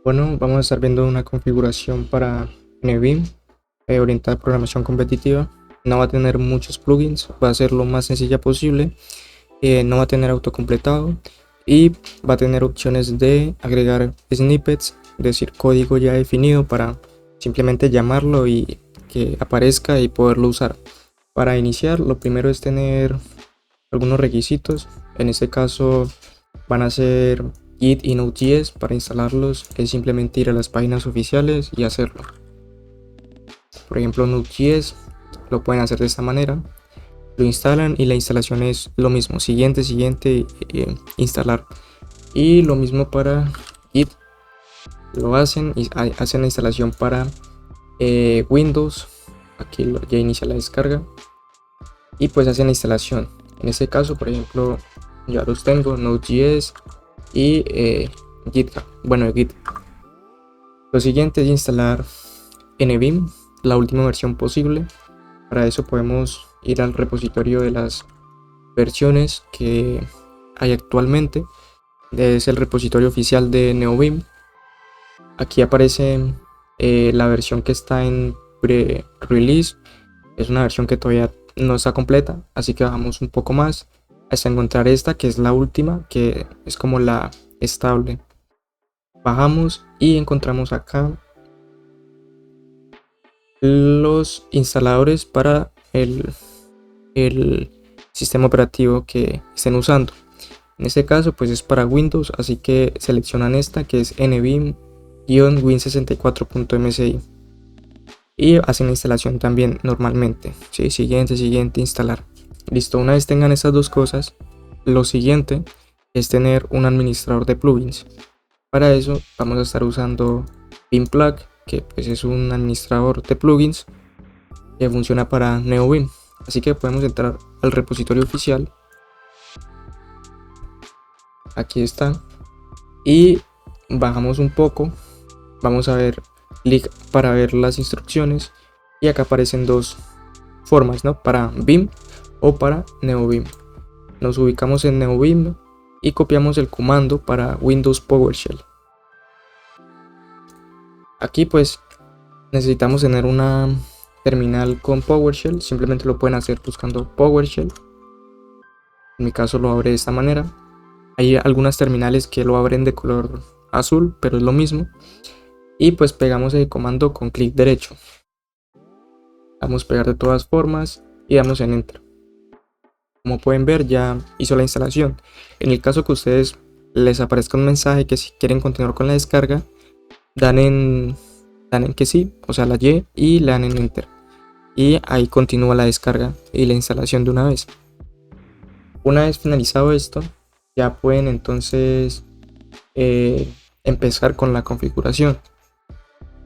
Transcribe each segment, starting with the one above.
Bueno, vamos a estar viendo una configuración para NeoBeam orientada a programación competitiva. No va a tener muchos plugins, va a ser lo más sencilla posible, no va a tener autocompletado y va a tener opciones de agregar snippets, es decir, código ya definido para simplemente llamarlo y que aparezca y poderlo usar. Para iniciar, lo primero es tener algunos requisitos. En este caso van a ser Git y Node.js. Para instalarlos es simplemente ir a las páginas oficiales y hacerlo. Por ejemplo, Node.js lo pueden hacer de esta manera. Lo instalan y la instalación es lo mismo. Siguiente, instalar. Y lo mismo para Git. Lo hacen y hacen la instalación para Windows. Aquí ya inicia la descarga. Y pues hacen la instalación. En este caso, por ejemplo, ya los tengo, Node.js y GitHub. Bueno, Git. Lo siguiente es instalar NeoBeam, la última versión posible. Para eso podemos ir al repositorio de las versiones que hay actualmente. Es el repositorio oficial de NeoBeam. Aquí aparece la versión que está en pre-release. Es una versión que todavía no está completa, así que bajamos un poco más hasta encontrar esta, que es la última, que es como la estable. Bajamos y encontramos acá los instaladores para el sistema operativo que estén usando. En este caso pues es para Windows, así que seleccionan esta, que es nbeam-win64.msi, y hacen la instalación también normalmente. ¿Sí? Siguiente, instalar. Listo, una vez tengan estas dos cosas, lo siguiente es tener un administrador de plugins. Para eso vamos a estar usando BeamPlug, que pues es un administrador de plugins que funciona para NeoBeam. Así que podemos entrar al repositorio oficial. Aquí está. Y bajamos un poco. Vamos a ver clic para ver las instrucciones. Y acá aparecen dos formas, ¿no? Para Beam o para NeoBeam. Nos ubicamos en NeoBeam y copiamos el comando para Windows PowerShell. Aquí pues necesitamos tener una terminal con PowerShell. Simplemente lo pueden hacer buscando PowerShell. En mi caso lo abre de esta manera. Hay algunas terminales que lo abren de color azul, pero es lo mismo. Y pues pegamos el comando con clic derecho. Vamos a pegar de todas formas y damos en Enter. Como pueden ver, ya hizo la instalación. En el caso que ustedes les aparezca un mensaje que si quieren continuar con la descarga, dan en que sí, o sea la y le dan en Enter. Y ahí continúa la descarga y la instalación de una vez. Una vez finalizado esto, ya pueden entonces empezar con la configuración.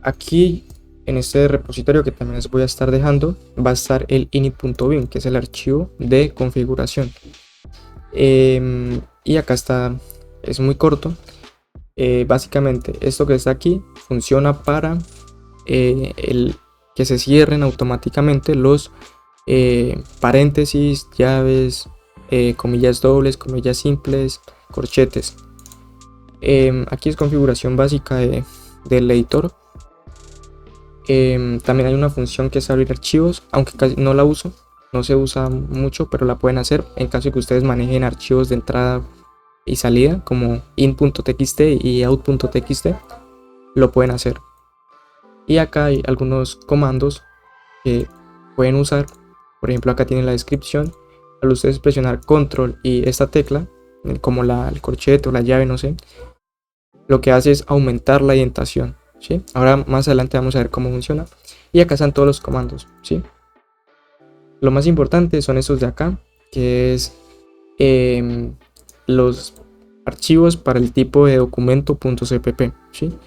Aquí en este repositorio, que también les voy a estar dejando, va a estar el init.beam, que es el archivo de configuración. Y acá está, es muy corto. Básicamente esto que está aquí funciona para que se cierren automáticamente los paréntesis, llaves, comillas dobles, comillas simples, corchetes. Aquí es configuración básica del editor. También hay una función que es abrir archivos, aunque casi no la uso, no se usa mucho, pero la pueden hacer en caso de que ustedes manejen archivos de entrada y salida como in.txt y out.txt, lo pueden hacer. Y acá hay algunos comandos que pueden usar. Por ejemplo, acá tienen la descripción. Al ustedes presionar control y esta tecla, como el corchete o la llave, no sé, lo que hace es aumentar la indentación, ¿sí? Ahora más adelante vamos a ver cómo funciona. Y acá están todos los comandos, ¿sí? Lo más importante son estos de acá, que es los archivos para el tipo de documento.cpp, ¿sí?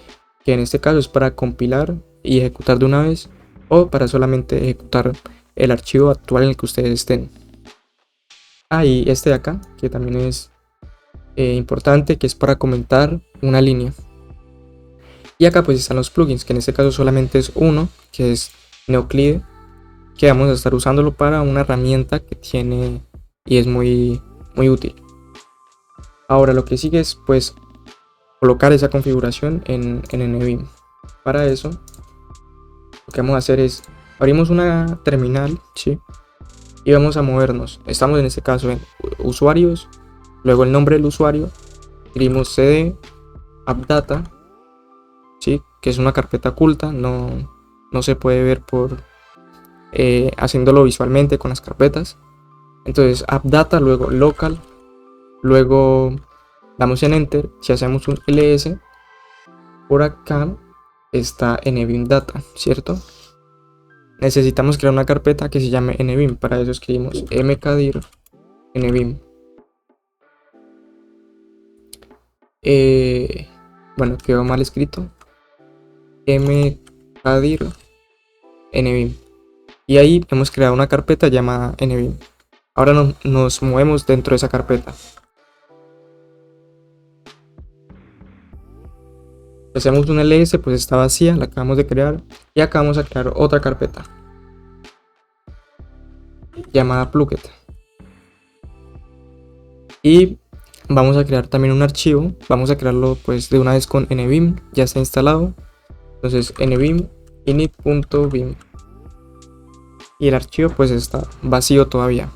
Que en este caso es para compilar y ejecutar de una vez, o para solamente ejecutar el archivo actual en el que ustedes estén. Y este de acá, que también es importante, que es para comentar una línea. Y acá pues están los plugins, que en este caso solamente es uno, que es Neoclide, que vamos a estar usándolo para una herramienta que tiene y es muy útil. Ahora lo que sigue es pues colocar esa configuración en NVIM. Para eso, lo que vamos a hacer es abrimos una terminal, ¿sí? Y vamos a movernos. Estamos en este caso en usuarios, luego el nombre del usuario, escribimos cd appdata, ¿sí? Que es una carpeta oculta, no se puede ver por haciéndolo visualmente con las carpetas. Entonces appdata, luego local, luego damos en enter. Si hacemos un ls, por acá está NVIM data, ¿cierto? Necesitamos crear una carpeta que se llame NVIM. Para eso escribimos mkdir NVIM. Bueno, quedó mal escrito. mkdir NVIM. Y ahí hemos creado una carpeta llamada NVIM. Ahora nos movemos dentro de esa carpeta. Hacemos un ls, pues está vacía, la acabamos de crear. Y acá vamos a crear otra carpeta llamada Plugged. Y vamos a crear también un archivo. Vamos a crearlo pues de una vez con NVIM, ya está instalado. Entonces NVIM init.vim. Y el archivo pues está vacío todavía.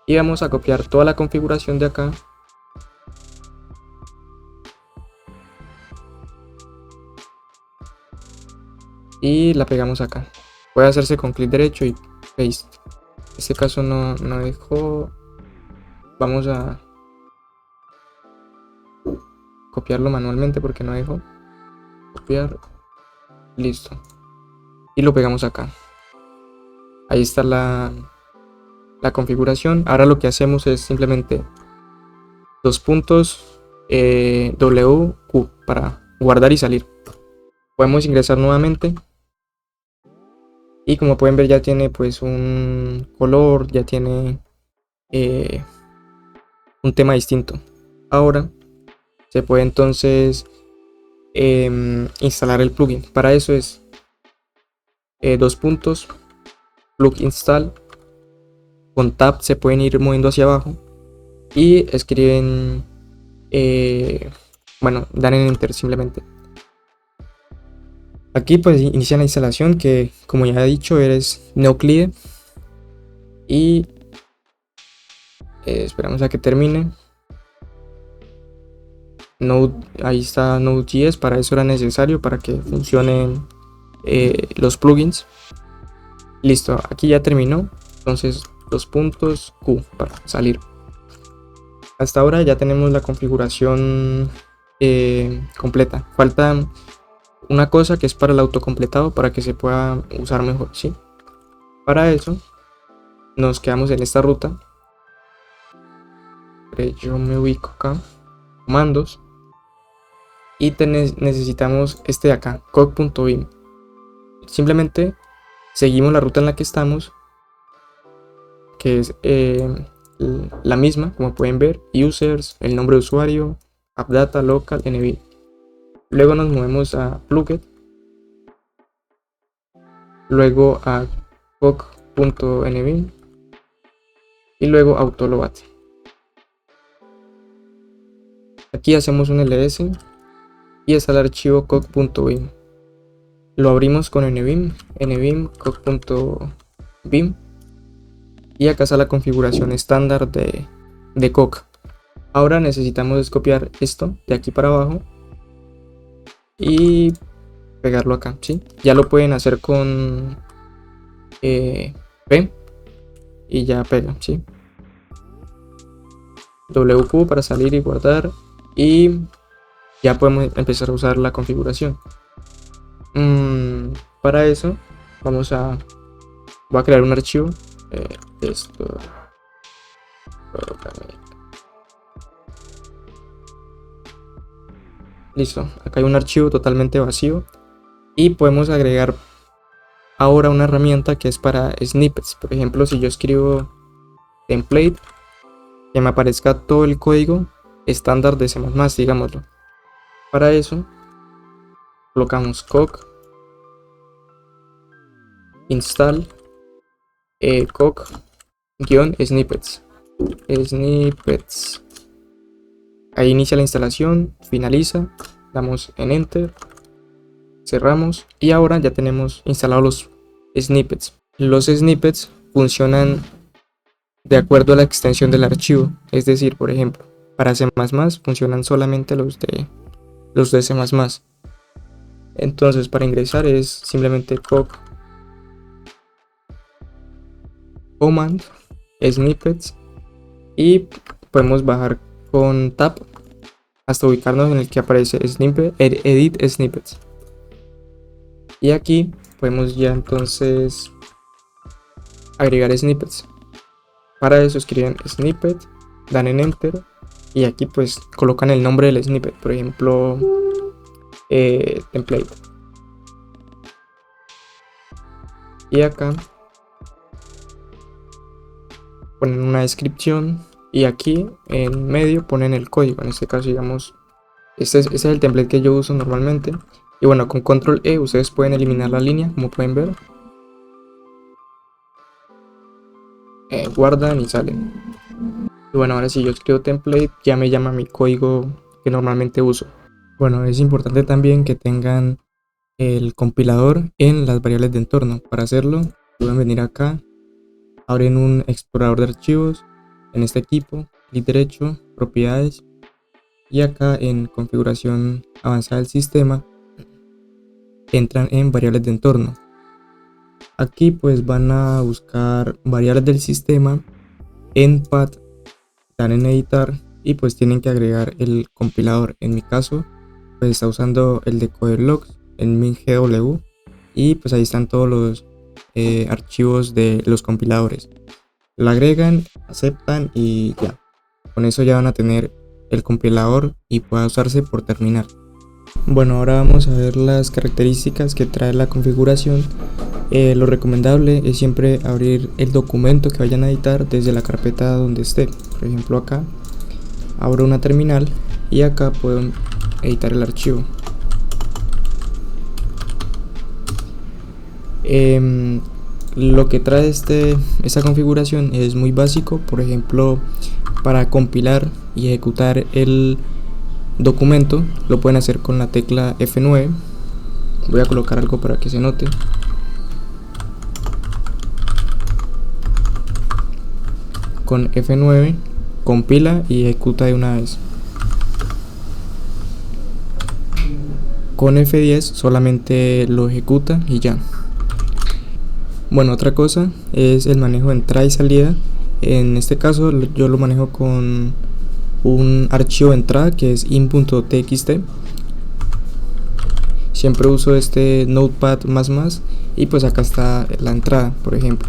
Y vamos a copiar toda la configuración de acá. Y la pegamos acá. Puede hacerse con clic derecho y paste. En este caso no dejó. Vamos a copiarlo manualmente porque no dejó. Copiar. Listo. Y lo pegamos acá. Ahí está la configuración. Ahora lo que hacemos es simplemente dos puntos WQ para guardar y salir. Podemos ingresar nuevamente. Y como pueden ver ya tiene pues un color, ya tiene un tema distinto. Ahora se puede entonces instalar el plugin. Para eso es dos puntos, plug install. Con tab se pueden ir moviendo hacia abajo y escriben, bueno, dan en enter simplemente. Aquí pues inicia la instalación, que como ya he dicho es Node y esperamos a que termine. Node, ahí está Node.js, para eso era necesario, para que funcionen los plugins. Listo, aquí ya terminó. Entonces los puntos Q para salir. Hasta ahora ya tenemos la configuración completa. Falta una cosa que es para el autocompletado, para que se pueda usar mejor, ¿sí? Para eso nos quedamos en esta ruta. Yo me ubico acá, comandos, y necesitamos este de acá, cog.vim. Simplemente seguimos la ruta en la que estamos, que es la misma, como pueden ver: users, el nombre de usuario, appdata, local, NVIM. Luego nos movemos a Plugged, luego a cog.nvim y luego autoload. Aquí hacemos un ls y está el archivo cog.vim. Lo abrimos con nvim cog.vim, y acá está la configuración estándar de cog. Ahora necesitamos copiar esto de aquí para abajo y pegarlo acá, ¿sí? Ya lo pueden hacer con P y ya pega, ¿sí? WQ para salir y guardar, y ya podemos empezar a usar la configuración. Para eso voy a crear un archivo. Esto listo, acá hay un archivo totalmente vacío y podemos agregar ahora una herramienta que es para snippets. Por ejemplo, si yo escribo template, que me aparezca todo el código estándar de C++, digámoslo. Para eso colocamos cog install cog-snippets. Ahí inicia la instalación, finaliza damos en Enter, cerramos y ahora ya tenemos instalados los snippets. Los snippets funcionan de acuerdo a la extensión del archivo, es decir, por ejemplo, para C++ funcionan solamente los de C++. Entonces para ingresar es simplemente command snippets y podemos bajar con tab hasta ubicarnos en el que aparece edit snippets, y aquí podemos ya entonces agregar snippets. Para eso escriben snippet, dan en enter y aquí pues colocan el nombre del snippet, por ejemplo template, y acá ponen una descripción y aquí en medio ponen el código. En este caso, digamos, este es el template que yo uso normalmente. Y bueno, con control E ustedes pueden eliminar la línea, como pueden ver. Guardan y salen. Y bueno, ahora si yo escribo template, ya me llama mi código que normalmente uso. Bueno, es importante también que tengan el compilador en las variables de entorno. Para hacerlo, pueden venir acá, abren un explorador de archivos, en este equipo, clic derecho, propiedades, y acá en configuración avanzada del sistema, entran en variables de entorno. Aquí pues van a buscar variables del sistema, en path, dan en editar y pues tienen que agregar el compilador. En mi caso pues está usando el decoder logs en min.gw y pues ahí están todos los archivos de los compiladores. Lo agregan, aceptan y ya. Con eso ya van a tener el compilador y puede usarse por terminal. Bueno, ahora vamos a ver las características que trae la configuración. Lo recomendable es siempre abrir el documento que vayan a editar desde la carpeta donde esté. Por ejemplo, acá abro una terminal y acá puedo editar el archivo. Lo que trae esta configuración es muy básico. Por ejemplo, para compilar y ejecutar el documento lo pueden hacer con la tecla F9. Voy a colocar algo para que se note. Con F9 compila y ejecuta de una vez. Con F10 solamente lo ejecuta y ya. Bueno, otra cosa es el manejo de entrada y salida. En este caso yo lo manejo con un archivo de entrada que es in.txt. Siempre uso este notepad++ y pues acá está la entrada, por ejemplo.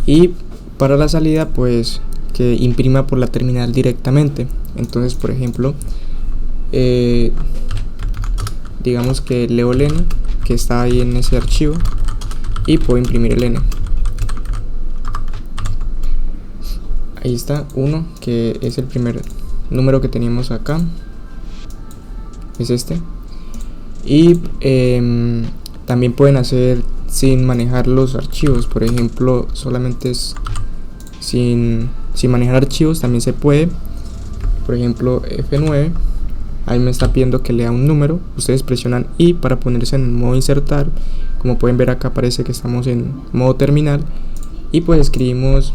Y para la salida pues que imprima por la terminal directamente. Entonces, por ejemplo, digamos que leo el n que está ahí en ese archivo y puedo imprimir el n. Ahí está 1, que es el primer número que teníamos acá, es este. Y también pueden hacer sin manejar los archivos, por ejemplo, solamente es sin manejar archivos también se puede. Por ejemplo, F9, ahí me está pidiendo que lea un número, ustedes presionan I para ponerse en el modo insertar. Como pueden ver acá aparece que estamos en modo terminal y pues escribimos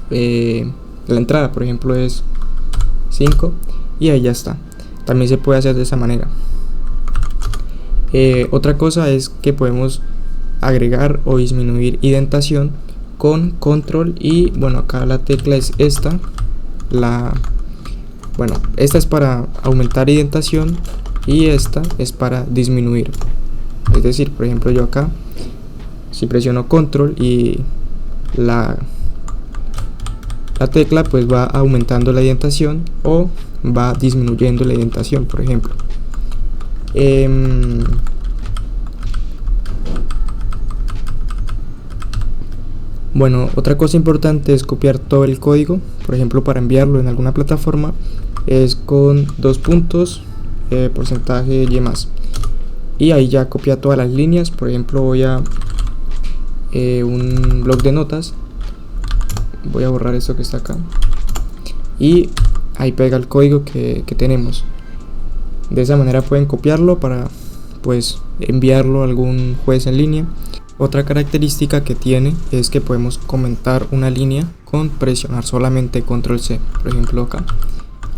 la entrada, por ejemplo es 5 y ahí ya está. También se puede hacer de esa manera. Otra cosa es que podemos agregar o disminuir indentación con control y bueno, acá la tecla es esta. Esta es para aumentar indentación y esta es para disminuir. Es decir, por ejemplo, yo acá si presiono control y la tecla pues va aumentando la indentación o va disminuyendo la indentación, por ejemplo. Bueno, otra cosa importante es copiar todo el código. Por ejemplo, para enviarlo en alguna plataforma es con 2 puntos, porcentaje y más, y ahí ya copia todas las líneas. Por ejemplo, voy a un bloc de notas, voy a borrar esto que está acá y ahí pega el código que tenemos. De esa manera pueden copiarlo para pues enviarlo a algún juez en línea. Otra característica que tiene es que podemos comentar una línea con presionar solamente control C. Por ejemplo acá,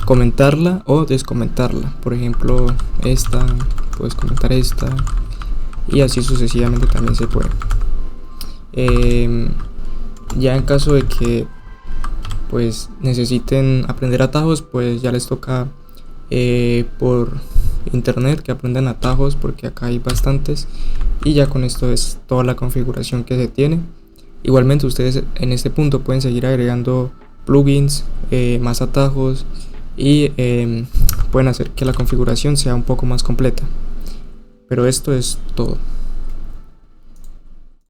comentarla o descomentarla. Por ejemplo esta, puedes comentar esta y así sucesivamente también se puede. Ya en caso de que pues necesiten aprender atajos, pues ya les toca por internet que aprendan atajos, porque acá hay bastantes, y ya con esto es toda la configuración que se tiene. Igualmente ustedes en este punto pueden seguir agregando plugins, más atajos, y pueden hacer que la configuración sea un poco más completa. Pero esto es todo.